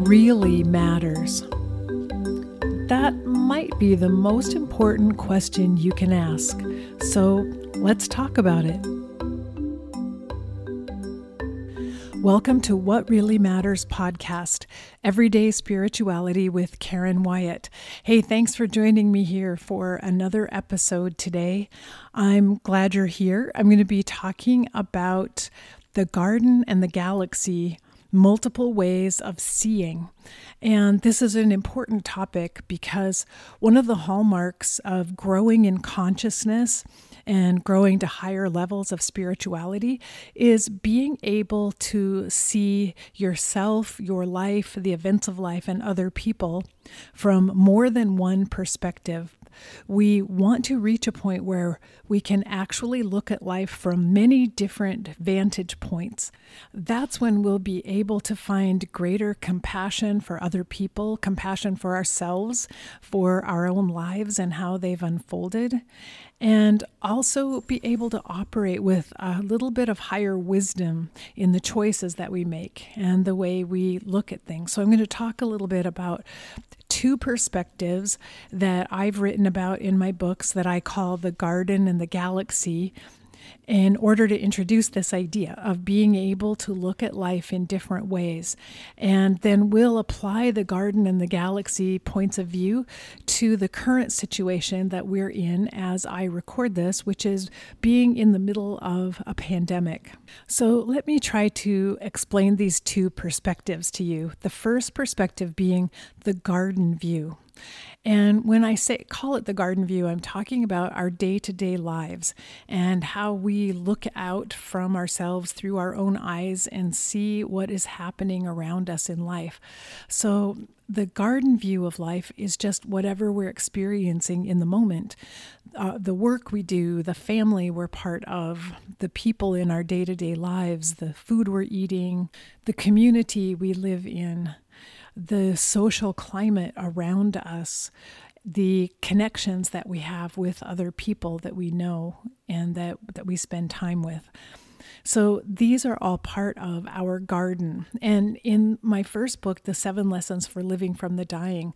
really matters? That might be the most important question you can ask. So let's talk about it. Welcome to What Really Matters podcast, Everyday Spirituality with Karen Wyatt. Hey, thanks for joining me here for another episode today. I'm glad you're here. I'm going to be talking about the garden and the galaxy, multiple ways of seeing. And this is an important topic because one of the hallmarks of growing in consciousness and growing to higher levels of spirituality is being able to see yourself, your life, the events of life, and other people from more than one perspective. We want to reach a point where we can actually look at life from many different vantage points. That's when we'll be able to find greater compassion for other people, compassion for ourselves, for our own lives and how they've unfolded, and also be able to operate with a little bit of higher wisdom in the choices that we make and the way we look at things. So I'm going to talk a little bit about two perspectives that I've written about in my books that I call the garden and the galaxy, in order to introduce this idea of being able to look at life in different ways. And then we'll apply the garden and the galaxy points of view to the current situation that we're in as I record this, which is being in the middle of a pandemic. So let me try to explain these two perspectives to you. The first perspective being the garden view. And when I call it the garden view, I'm talking about our day-to-day lives and how we look out from ourselves through our own eyes and see what is happening around us in life. So the garden view of life is just whatever we're experiencing in the moment. The work we do, the family we're part of, the people in our day-to-day lives, the food we're eating, the community we live in, the social climate around us, the connections that we have with other people that we know and that we spend time with. So these are all part of our garden. And in my first book, The 7 Lessons for Living from the Dying,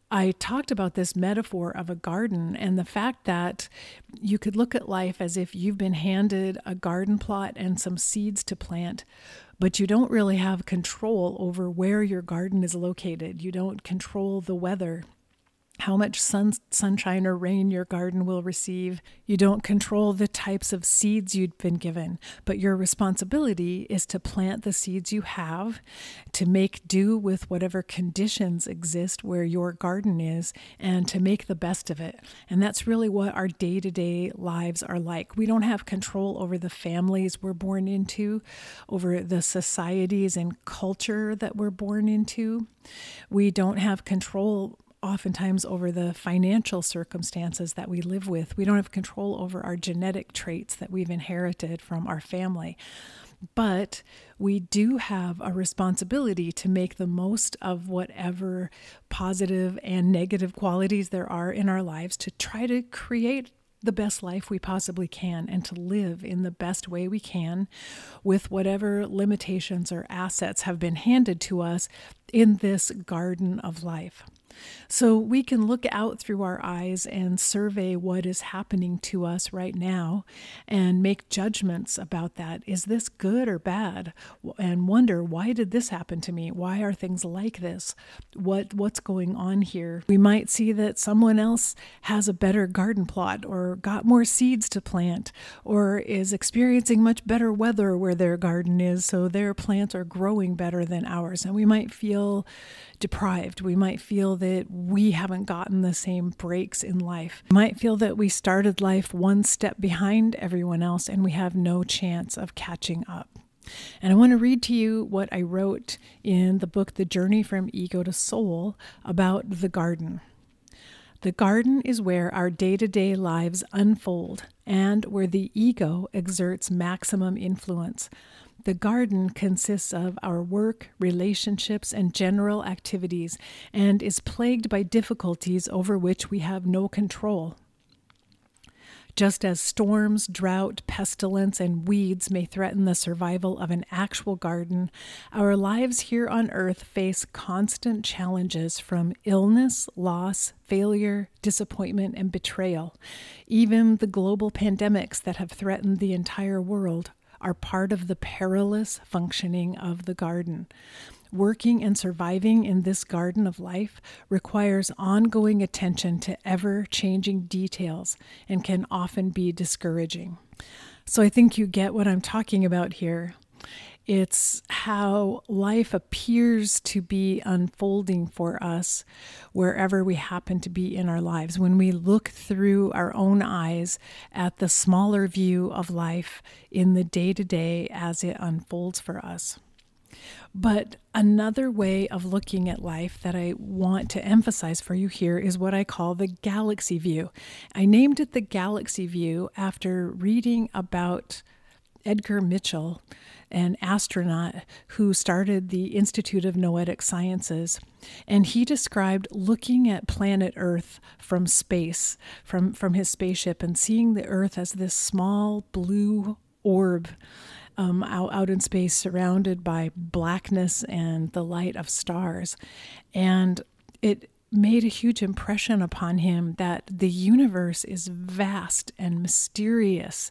I talked about this metaphor of a garden and the fact that you could look at life as if you've been handed a garden plot and some seeds to plant, but you don't really have control over where your garden is located. You don't control the weather, how much sunshine or rain your garden will receive. You don't control the types of seeds you've been given, but your responsibility is to plant the seeds you have, to make do with whatever conditions exist where your garden is, and to make the best of it. And that's really what our day-to-day lives are like. We don't have control over the families we're born into, over the societies and culture that we're born into. We don't have control oftentimes over the financial circumstances that we live with. We don't have control over our genetic traits that we've inherited from our family. But we do have a responsibility to make the most of whatever positive and negative qualities there are in our lives to try to create the best life we possibly can and to live in the best way we can with whatever limitations or assets have been handed to us in this garden of life. So we can look out through our eyes and survey what is happening to us right now and make judgments about that. Is this good or bad? And wonder, why did this happen to me? Why are things like this? What's going on here? We might see that someone else has a better garden plot or got more seeds to plant or is experiencing much better weather where their garden is, so their plants are growing better than ours. And we might feel deprived. We might feel that we haven't gotten the same breaks in life. We might feel that we started life one step behind everyone else and we have no chance of catching up. And I want to read to you what I wrote in the book, The Journey from Ego to Soul, about the garden. The garden is where our day-to-day lives unfold and where the ego exerts maximum influence. The garden consists of our work, relationships, and general activities, and is plagued by difficulties over which we have no control. Just as storms, drought, pestilence, and weeds may threaten the survival of an actual garden, our lives here on earth face constant challenges from illness, loss, failure, disappointment, and betrayal. Even the global pandemics that have threatened the entire world are part of the perilous functioning of the garden. Working and surviving in this garden of life requires ongoing attention to ever-changing details and can often be discouraging. So I think you get what I'm talking about here. It's how life appears to be unfolding for us wherever we happen to be in our lives. When we look through our own eyes at the smaller view of life in the day-to-day as it unfolds for us. But another way of looking at life that I want to emphasize for you here is what I call the galaxy view. I named it the galaxy view after reading about Edgar Mitchell, an astronaut who started the Institute of Noetic Sciences. And he described looking at planet Earth from space, from his spaceship, and seeing the Earth as this small blue orb out in space, surrounded by blackness and the light of stars. And it made a huge impression upon him that the universe is vast and mysterious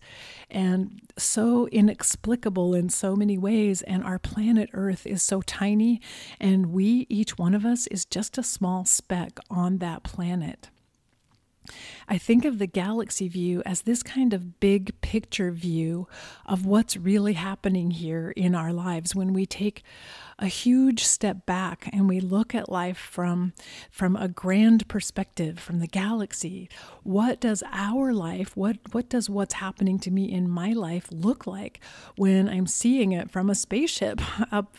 and so inexplicable in so many ways, and our planet Earth is so tiny, and we, each one of us, is just a small speck on that planet. I think of the galaxy view as this kind of big picture view of what's really happening here in our lives when we take a huge step back and we look at life from a grand perspective, from the galaxy. What does our life, what does what's happening to me in my life look like when I'm seeing it from a spaceship up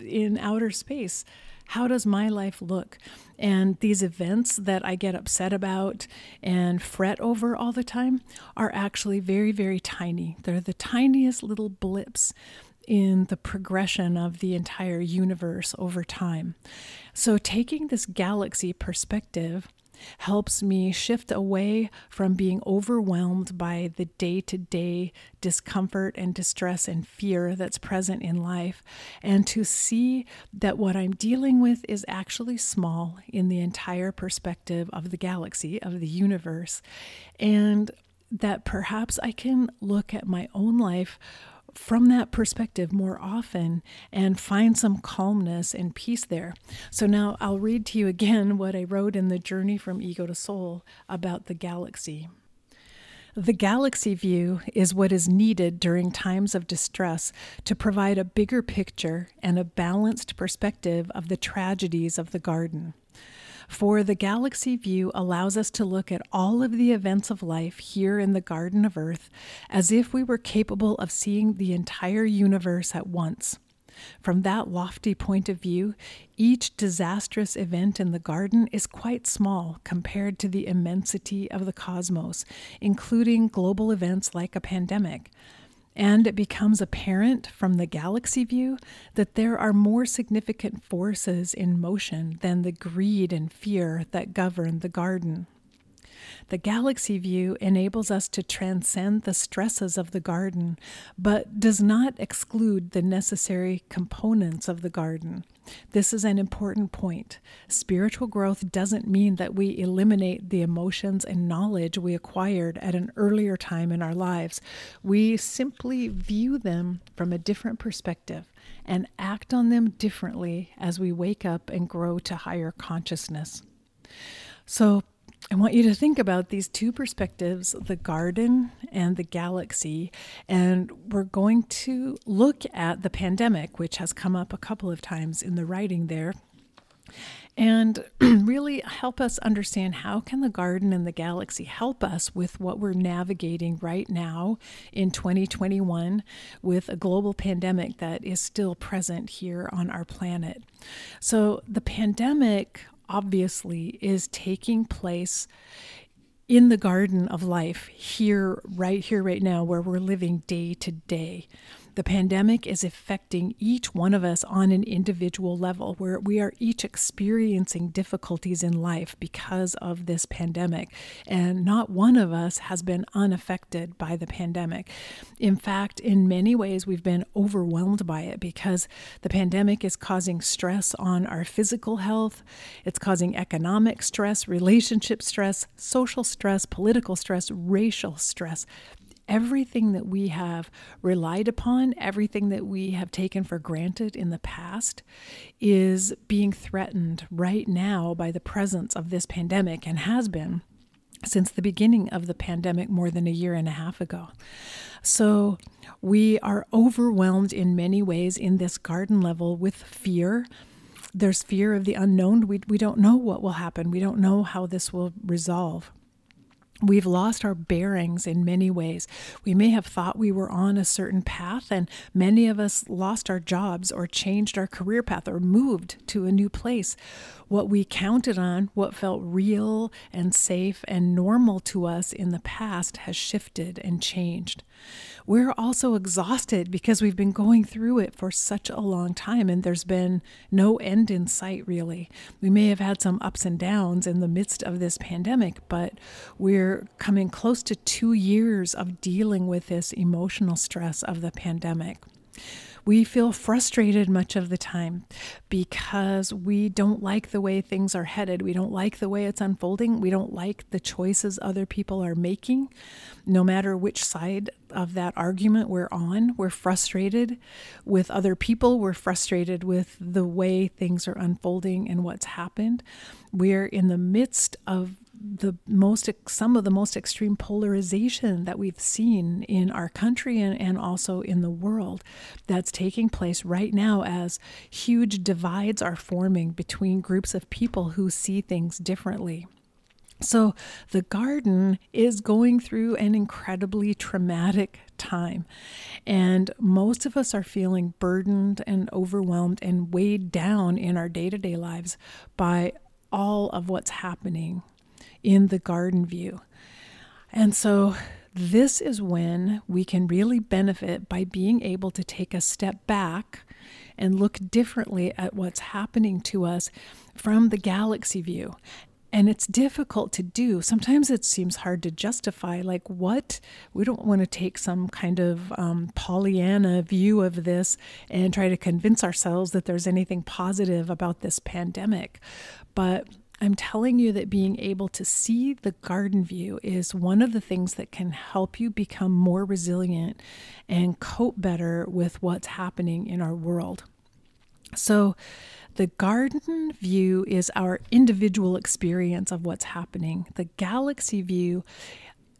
in outer space? How does my life look? And these events that I get upset about and fret over all the time are actually very, very tiny. They're the tiniest little blips in the progression of the entire universe over time. So taking this galaxy perspective helps me shift away from being overwhelmed by the day-to-day discomfort and distress and fear that's present in life, and to see that what I'm dealing with is actually small in the entire perspective of the galaxy, of the universe, and that perhaps I can look at my own life from that perspective more often and find some calmness and peace there. So now I'll read to you again what I wrote in the Journey from Ego to Soul about the galaxy. The galaxy view is what is needed during times of distress to provide a bigger picture and a balanced perspective of the tragedies of the garden. For the galaxy view allows us to look at all of the events of life here in the Garden of Earth as if we were capable of seeing the entire universe at once. From that lofty point of view, each disastrous event in the garden is quite small compared to the immensity of the cosmos, including global events like a pandemic. And it becomes apparent from the galaxy view that there are more significant forces in motion than the greed and fear that govern the garden. The galaxy view enables us to transcend the stresses of the garden, but does not exclude the necessary components of the garden. This is an important point. Spiritual growth doesn't mean that we eliminate the emotions and knowledge we acquired at an earlier time in our lives. We simply view them from a different perspective and act on them differently as we wake up and grow to higher consciousness. So I want you to think about these two perspectives, the garden and the galaxy, and we're going to look at the pandemic, which has come up a couple of times in the writing there, and really help us understand how can the garden and the galaxy help us with what we're navigating right now in 2021 with a global pandemic that is still present here on our planet. So the pandemic obviously is taking place in the garden of life right now, where we're living day to day. The pandemic is affecting each one of us on an individual level, where we are each experiencing difficulties in life because of this pandemic. And not one of us has been unaffected by the pandemic. In fact, in many ways, we've been overwhelmed by it because the pandemic is causing stress on our physical health. It's causing economic stress, relationship stress, social stress, political stress, racial stress. Everything that we have relied upon, everything that we have taken for granted in the past is being threatened right now by the presence of this pandemic, and has been since the beginning of the pandemic more than a year and a half ago. So we are overwhelmed in many ways in this garden level with fear. There's fear of the unknown. We don't know what will happen. We don't know how this will resolve. We've lost our bearings in many ways. We may have thought we were on a certain path, and many of us lost our jobs or changed our career path or moved to a new place. What we counted on, what felt real and safe and normal to us in the past, has shifted and changed. We're also exhausted because we've been going through it for such a long time, and there's been no end in sight, really. We may have had some ups and downs in the midst of this pandemic, but we're coming close to 2 years of dealing with this emotional stress of the pandemic. We feel frustrated much of the time because we don't like the way things are headed. We don't like the way it's unfolding. We don't like the choices other people are making. No matter which side of that argument we're on, we're frustrated with other people. We're frustrated with the way things are unfolding and what's happened. We're in the midst of some of the most extreme polarization that we've seen in our country and also in the world that's taking place right now, as huge divides are forming between groups of people who see things differently. So the garden is going through an incredibly traumatic time, and most of us are feeling burdened and overwhelmed and weighed down in our day-to-day lives by all of what's happening in the garden view. And so this is when we can really benefit by being able to take a step back and look differently at what's happening to us from the galaxy view. And it's difficult to do. Sometimes it seems hard to justify, like, what? We don't want to take some kind of Pollyanna view of this and try to convince ourselves that there's anything positive about this pandemic. But I'm telling you that being able to see the garden view is one of the things that can help you become more resilient and cope better with what's happening in our world. So the garden view is our individual experience of what's happening. The galaxy view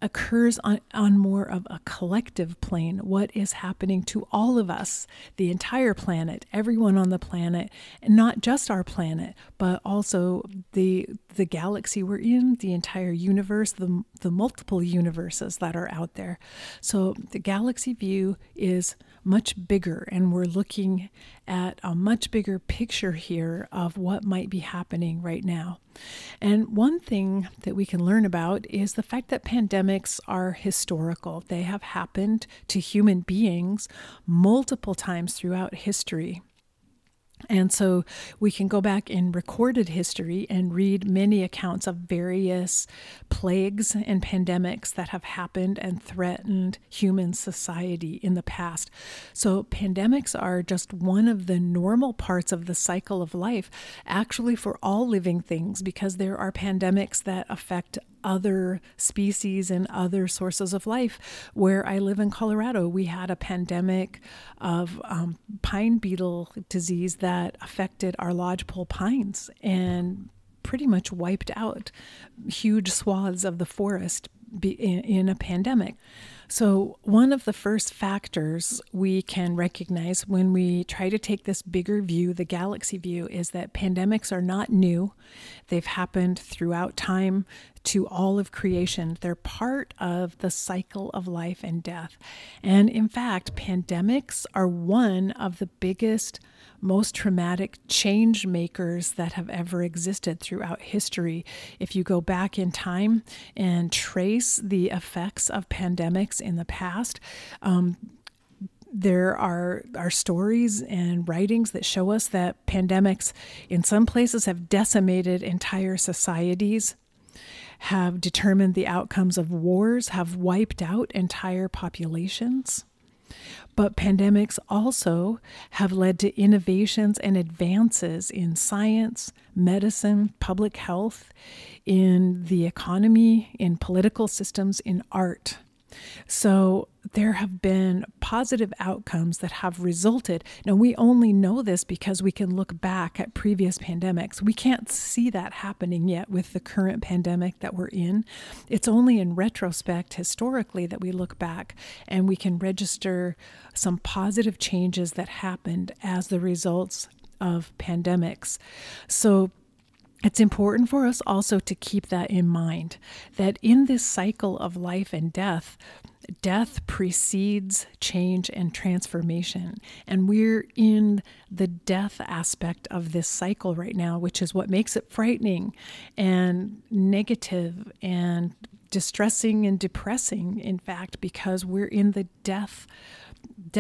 occurs on more of a collective plane, what is happening to all of us, the entire planet, everyone on the planet, and not just our planet, but also the galaxy we're in, the entire universe, the multiple universes that are out there. So the galaxy view is much bigger, and we're looking at a much bigger picture here of what might be happening right now. And one thing that we can learn about is the fact that pandemics are historical. They have happened to human beings multiple times throughout history. And so we can go back in recorded history and read many accounts of various plagues and pandemics that have happened and threatened human society in the past. So pandemics are just one of the normal parts of the cycle of life, actually, for all living things, because there are pandemics that affect other species and other sources of life. Where I live in Colorado, we had a pandemic of pine beetle disease that affected our lodgepole pines and pretty much wiped out huge swaths of the forest in a pandemic. So one of the first factors we can recognize when we try to take this bigger view, the galaxy view, is that pandemics are not new. They've happened throughout time to all of creation. They're part of the cycle of life and death. And in fact, pandemics are one of the biggest, most traumatic change makers that have ever existed throughout history. If you go back in time and trace the effects of pandemics in the past, There are stories and writings that show us that pandemics in some places have decimated entire societies, have determined the outcomes of wars, have wiped out entire populations. But pandemics also have led to innovations and advances in science, medicine, public health, in the economy, in political systems, in art. So there have been positive outcomes that have resulted. Now, we only know this because we can look back at previous pandemics. We can't see that happening yet with the current pandemic that we're in. It's only in retrospect, historically, that we look back and we can register some positive changes that happened as the results of pandemics. So it's important for us also to keep that in mind, that in this cycle of life and death, death precedes change and transformation. And we're in the death aspect of this cycle right now, which is what makes it frightening and negative and distressing and depressing, in fact, because we're in the death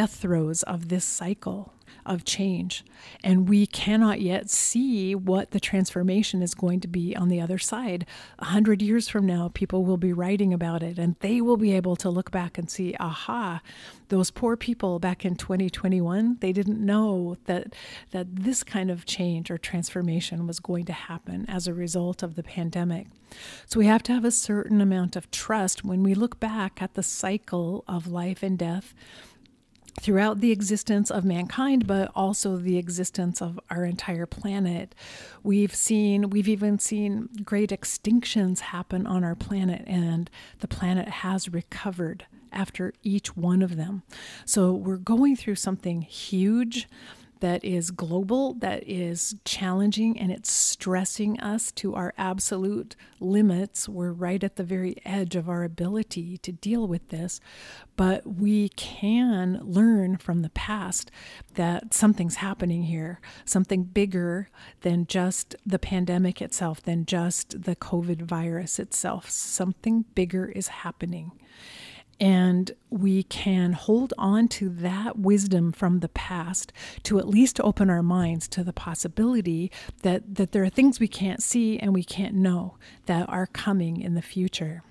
throes of this cycle of change. And we cannot yet see what the transformation is going to be on the other side. 100 years from now, people will be writing about it, and they will be able to look back and see, aha, those poor people back in 2021, they didn't know that this kind of change or transformation was going to happen as a result of the pandemic. So we have to have a certain amount of trust when we look back at the cycle of life and death throughout the existence of mankind, but also the existence of our entire planet. We've even seen great extinctions happen on our planet, and the planet has recovered after each one of them. So we're going through something huge that is global, that is challenging, and it's stressing us to our absolute limits. We're right at the very edge of our ability to deal with this, but we can learn from the past that something's happening here, something bigger than just the pandemic itself, than just the COVID virus itself. Something bigger is happening. And we can hold on to that wisdom from the past to at least open our minds to the possibility that there are things we can't see and we can't know that are coming in the future.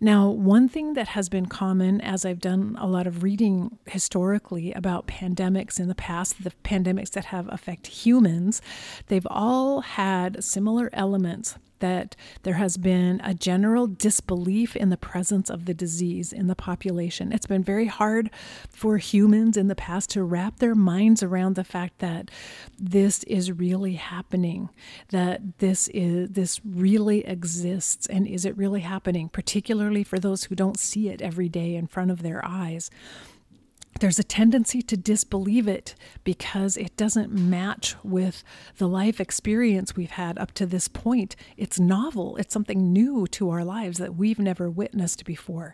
Now, one thing that has been common as I've done a lot of reading historically about pandemics in the past, the pandemics that have affected humans, they've all had similar elements. That there has been a general disbelief in the presence of the disease in the population. It's been very hard for humans in the past to wrap their minds around the fact that this is really happening, that this really exists, and is it really happening, particularly for those who don't see it every day in front of their eyes. There's a tendency to disbelieve it because it doesn't match with the life experience we've had up to this point. It's novel. It's something new to our lives that we've never witnessed before.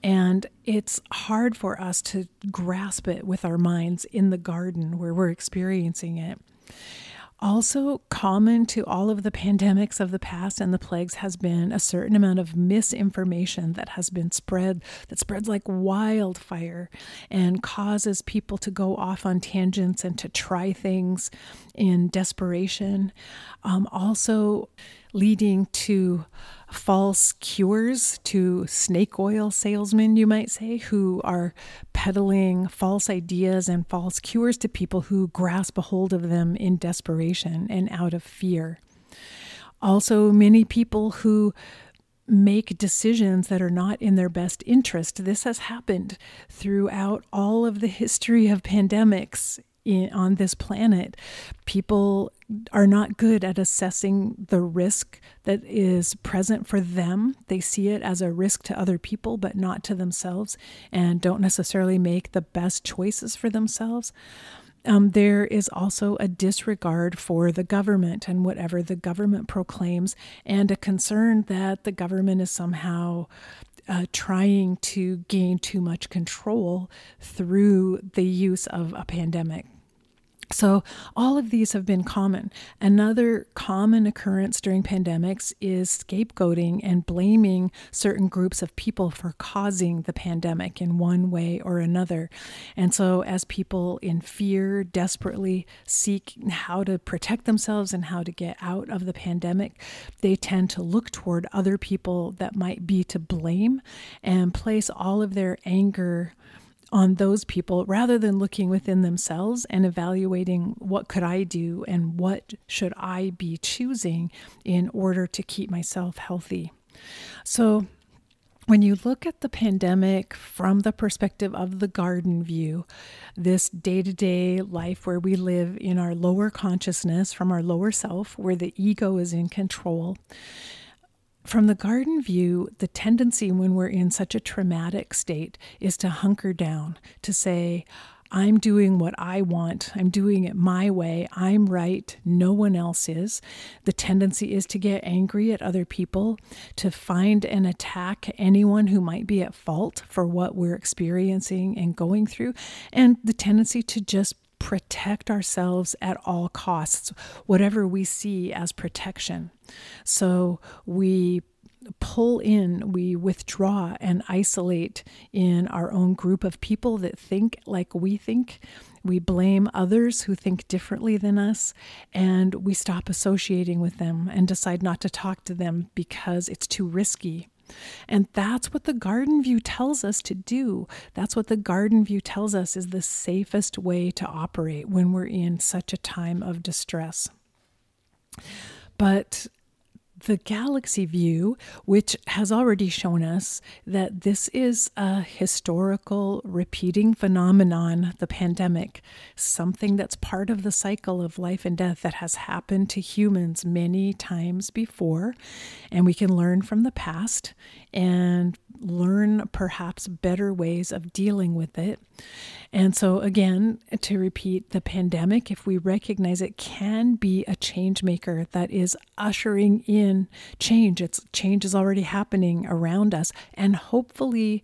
And it's hard for us to grasp it with our minds in the garden where we're experiencing it. Also common to all of the pandemics of the past and the plagues has been a certain amount of misinformation that has been spread, that spreads like wildfire and causes people to go off on tangents and to try things in desperation. Also leading to false cures, to snake oil salesmen, you might say, who are peddling false ideas and false cures to people who grasp a hold of them in desperation and out of fear. Also, many people who make decisions that are not in their best interest. This has happened throughout all of the history of pandemics on this planet. People are not good at assessing the risk that is present for them. They see it as a risk to other people, but not to themselves, and don't necessarily make the best choices for themselves. There is also a disregard for the government and whatever the government proclaims, and a concern that the government is somehow trying to gain too much control through the use of a pandemic. So all of these have been common. Another common occurrence during pandemics is scapegoating and blaming certain groups of people for causing the pandemic in one way or another. And so as people in fear desperately seek how to protect themselves and how to get out of the pandemic, they tend to look toward other people that might be to blame and place all of their anger on those people rather than looking within themselves and evaluating what could I do and what should I be choosing in order to keep myself healthy. So when you look at the pandemic from the perspective of the garden view, this day-to-day life where we live in our lower consciousness, from our lower self, where the ego is in control, from the garden view, the tendency when we're in such a traumatic state is to hunker down, to say, I'm doing what I want. I'm doing it my way. I'm right. No one else is. The tendency is to get angry at other people, to find and attack anyone who might be at fault for what we're experiencing and going through, and the tendency to just protect ourselves at all costs, whatever we see as protection. So we pull in, we withdraw and isolate in our own group of people that think like we think. We blame others who think differently than us, and we stop associating with them and decide not to talk to them because it's too risky. And that's what the garden view tells us to do. That's what the garden view tells us is the safest way to operate when we're in such a time of distress. But the galaxy view, which has already shown us that this is a historical repeating phenomenon, the pandemic, something that's part of the cycle of life and death that has happened to humans many times before, and we can learn from the past and learn perhaps better ways of dealing with it. And so again, to repeat, the pandemic, if we recognize it, can be a change maker that is ushering in change. Change is already happening around us, and hopefully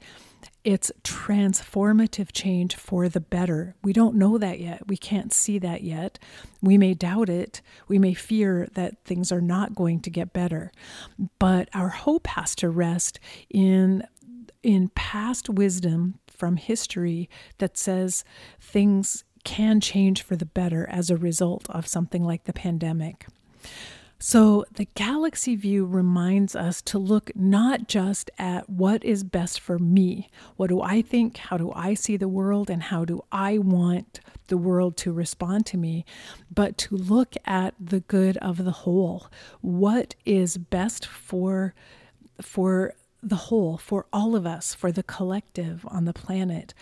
it's transformative change for the better. We don't know that yet. We can't see that yet. We may doubt it. We may fear that things are not going to get better. But our hope has to rest in past wisdom from history that says things can change for the better as a result of something like the pandemic. So the galaxy view reminds us to look not just at what is best for me. What do I think? How do I see the world? And how do I want the world to respond to me? But to look at the good of the whole. What is best for the whole, for all of us, for the collective on the planet?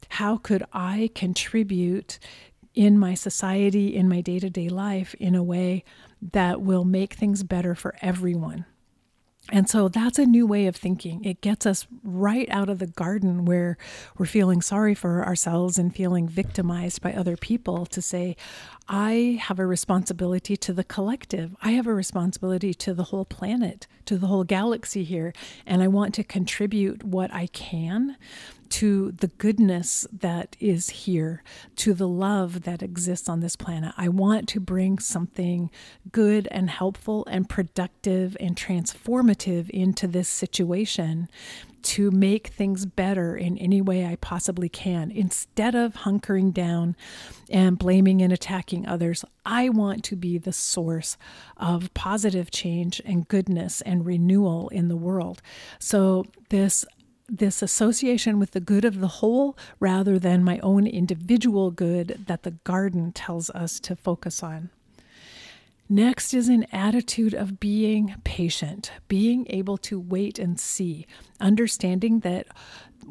How could I contribute in my society, in my day-to-day life, in a way that will make things better for everyone? And so that's a new way of thinking. It gets us right out of the garden where we're feeling sorry for ourselves and feeling victimized by other people to say, I have a responsibility to the collective. I have a responsibility to the whole planet, to the whole galaxy here. And I want to contribute what I can to the goodness that is here, to the love that exists on this planet. I want to bring something good and helpful and productive and transformative into this situation to make things better in any way I possibly can. Instead of hunkering down and blaming and attacking others, I want to be the source of positive change and goodness and renewal in the world. So this association with the good of the whole rather than my own individual good that the garden tells us to focus on. Next is an attitude of being patient, being able to wait and see, understanding that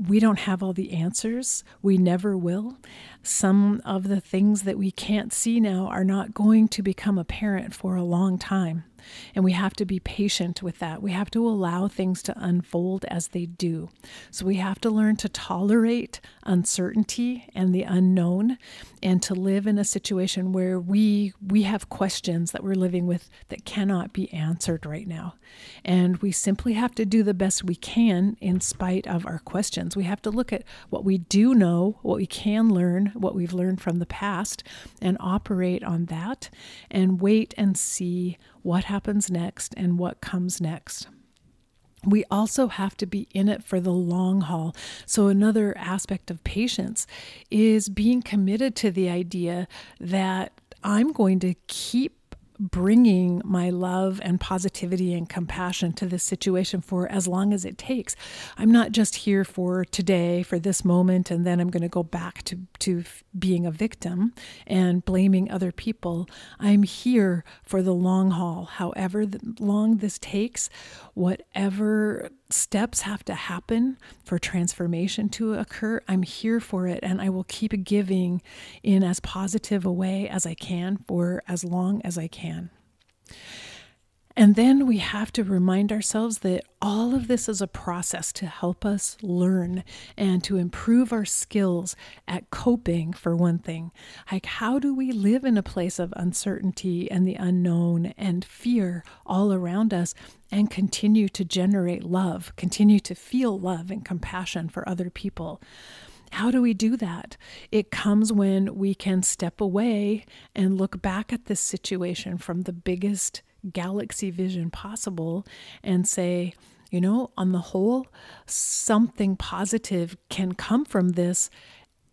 we don't have all the answers. We never will. Some of the things that we can't see now are not going to become apparent for a long time. And we have to be patient with that. We have to allow things to unfold as they do. So we have to learn to tolerate uncertainty and the unknown, and to live in a situation where we have questions that we're living with that cannot be answered right now. And we simply have to do the best we can in spite of our questions. situations. We have to look at what we do know, what we can learn, what we've learned from the past, and operate on that, and wait and see what happens next and what comes next. We also have to be in it for the long haul. So another aspect of patience is being committed to the idea that I'm going to keep bringing my love and positivity and compassion to this situation for as long as it takes. I'm not just here for today, for this moment, and then I'm going to go back to being a victim and blaming other people. I'm here for the long haul, however long this takes, whatever steps have to happen for transformation to occur. I'm here for it, and I will keep giving in as positive a way as I can for as long as I can. And then we have to remind ourselves that all of this is a process to help us learn and to improve our skills at coping, for one thing. Like, how do we live in a place of uncertainty and the unknown and fear all around us and continue to generate love, continue to feel love and compassion for other people? How do we do that? It comes when we can step away and look back at this situation from the biggest galaxy vision possible and say, on the whole, something positive can come from this,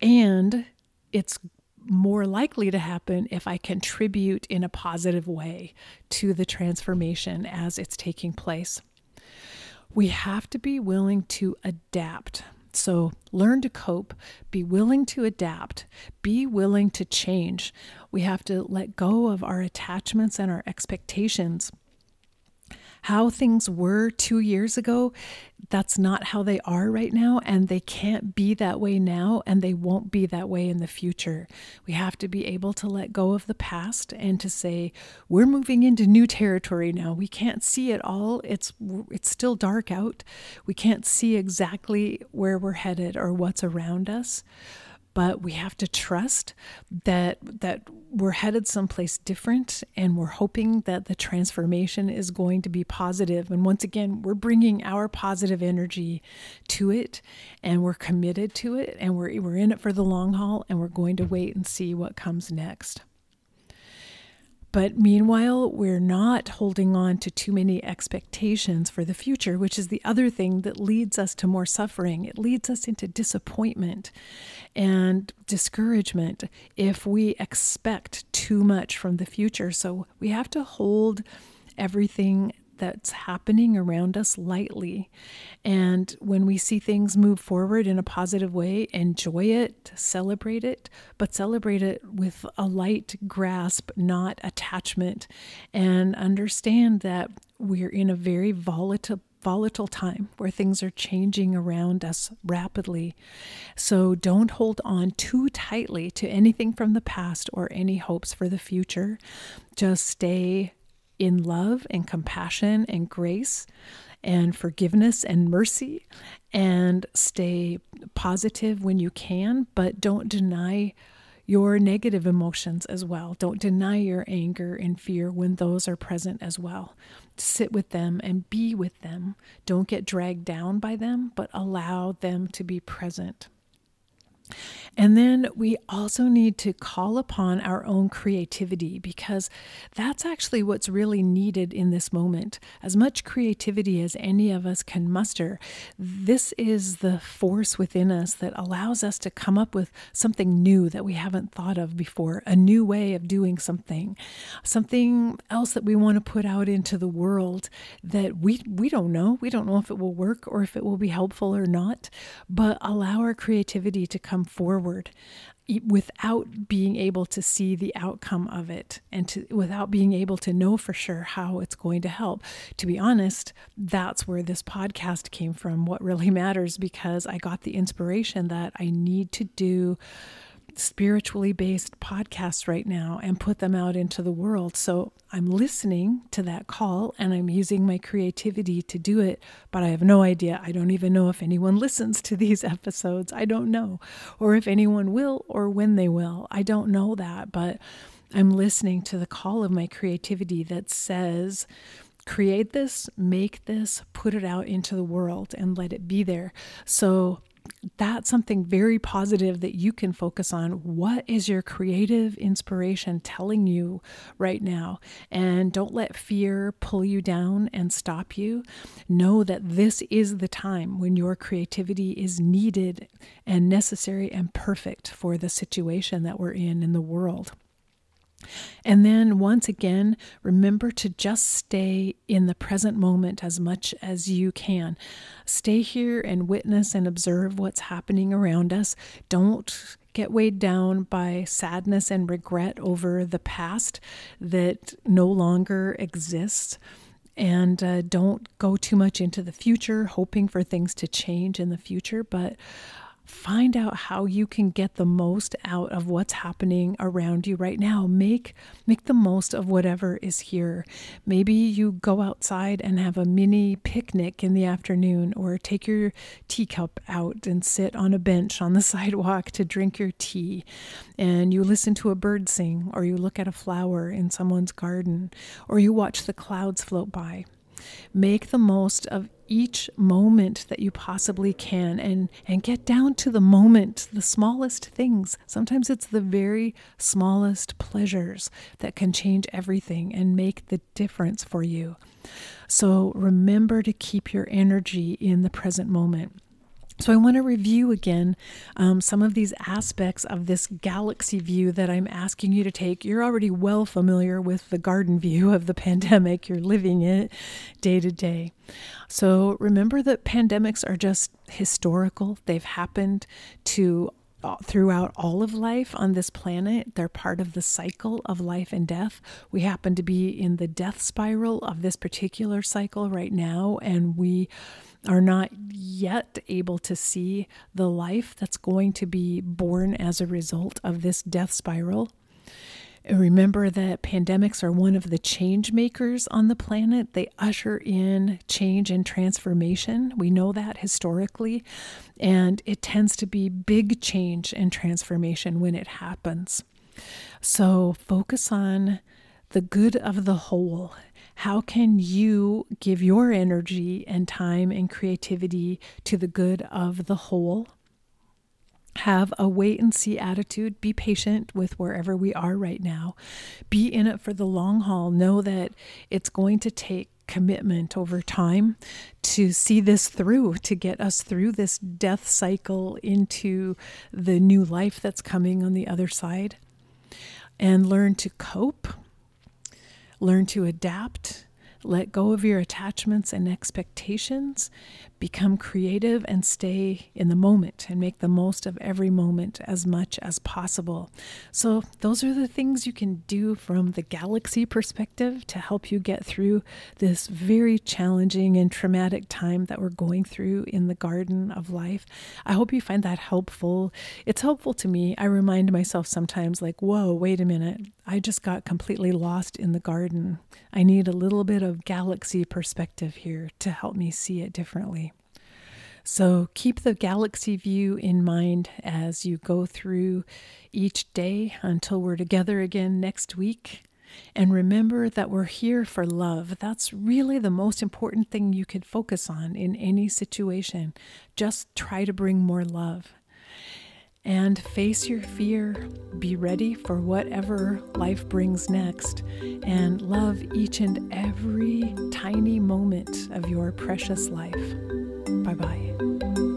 and it's more likely to happen if I contribute in a positive way to the transformation as it's taking place. We have to be willing to adapt. So learn to cope, be willing to adapt, be willing to change. We have to let go of our attachments and our expectations. How things were 2 years ago, that's not how they are right now, and they can't be that way now, and they won't be that way in the future. We have to be able to let go of the past and to say, we're moving into new territory now. We can't see it all. It's still dark out. We can't see exactly where we're headed or what's around us. But we have to trust that we're headed someplace different, and we're hoping that the transformation is going to be positive. And once again, we're bringing our positive energy to it, and we're committed to it, and we're in it for the long haul, and we're going to wait and see what comes next. But meanwhile, we're not holding on to too many expectations for the future, which is the other thing that leads us to more suffering. It leads us into disappointment and discouragement if we expect too much from the future. So we have to hold everything that's happening around us lightly. And when we see things move forward in a positive way, enjoy it, but celebrate it with a light grasp, not attachment, and understand that we're in a very volatile time where things are changing around us rapidly. So don't hold on too tightly to anything from the past or any hopes for the future. Just stay in love and compassion and grace and forgiveness and mercy, and stay positive when you can, but don't deny your negative emotions as well. Don't deny your anger and fear when those are present as well. Sit with them and be with them. Don't get dragged down by them, but allow them to be present. And then we also need to call upon our own creativity, because that's actually what's really needed in this moment. As much creativity as any of us can muster, this is the force within us that allows us to come up with something new that we haven't thought of before, a new way of doing something else that we want to put out into the world that we don't know. We don't know if it will work or if it will be helpful or not, but allow our creativity to come forward without being able to see the outcome of it, and without being able to know for sure how it's going to help. To be honest, that's where this podcast came from, What Really Matters, because I got the inspiration that I need to do spiritually based podcasts right now and put them out into the world. So I'm listening to that call and I'm using my creativity to do it, but I have no idea. I don't even know if anyone listens to these episodes. I don't know. Or if anyone will, or when they will. I don't know that, but I'm listening to the call of my creativity that says, create this, make this, put it out into the world and let it be there. So that's something very positive that you can focus on. What is your creative inspiration telling you right now? And don't let fear pull you down and stop you. Know that this is the time when your creativity is needed and necessary and perfect for the situation that we're in the world. And then once again, remember to just stay in the present moment as much as you can. Stay here and witness and observe what's happening around us. Don't get weighed down by sadness and regret over the past that no longer exists. And don't go too much into the future, hoping for things to change in the future, but find out how you can get the most out of what's happening around you right now. Make the most of whatever is here. Maybe you go outside and have a mini picnic in the afternoon, or take your teacup out and sit on a bench on the sidewalk to drink your tea. And you listen to a bird sing, or you look at a flower in someone's garden, or you watch the clouds float by. Make the most of each moment that you possibly can, and get down to the moment, the smallest things. Sometimes it's the very smallest pleasures that can change everything and make the difference for you. So remember to keep your energy in the present moment. So I want to review again some of these aspects of this galaxy view that I'm asking you to take. You're already well familiar with the garden view of the pandemic. You're living it day to day. So remember that pandemics are just historical. They've happened throughout all of life on this planet. They're part of the cycle of life and death. We happen to be in the death spiral of this particular cycle right now, and we are not yet able to see the life that's going to be born as a result of this death spiral. And remember that pandemics are one of the change makers on the planet. They usher in change and transformation. We know that historically, and it tends to be big change and transformation when it happens. So focus on the good of the whole. How can you give your energy and time and creativity to the good of the whole? Have a wait and see attitude. Be patient with wherever we are right now. Be in it for the long haul. Know that it's going to take commitment over time to see this through, to get us through this death cycle into the new life that's coming on the other side. And learn to cope. Learn to adapt. Let go of your attachments and expectations. Become creative and stay in the moment and make the most of every moment as much as possible. So those are the things you can do from the galaxy perspective to help you get through this very challenging and traumatic time that we're going through in the garden of life. I hope you find that helpful. It's helpful to me. I remind myself sometimes, like, whoa, wait a minute. I just got completely lost in the garden. I need a little bit of galaxy perspective here to help me see it differently. So keep the galaxy view in mind as you go through each day until we're together again next week. And remember that we're here for love. That's really the most important thing you could focus on in any situation. Just try to bring more love. And face your fear. Be ready for whatever life brings next. And love each and every tiny moment of your precious life. Bye-bye.